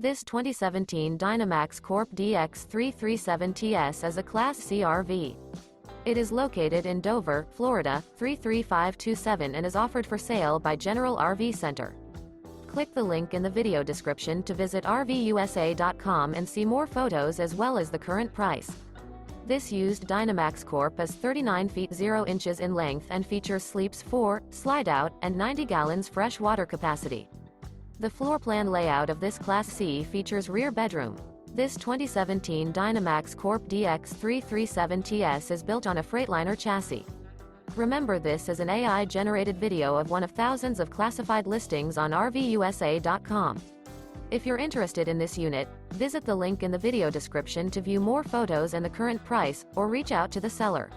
This 2017 Dynamax Corp DX3 37TS is a Class C RV. It is located in Dover, Florida, 33527 and is offered for sale by General RV Center. Click the link in the video description to visit RVUSA.com and see more photos as well as the current price. This used Dynamax Corp is 39 feet 0 inches in length and features sleeps 4, Slideout, and 90 gallons fresh water capacity. The floor plan layout of this Class C features rear bedroom. This 2017 Dynamax Corp DX3 37TS is built on a Freightliner chassis. Remember, this is an AI-generated video of one of thousands of classified listings on RVUSA.com. If you're interested in this unit, visit the link in the video description to view more photos and the current price, or reach out to the seller.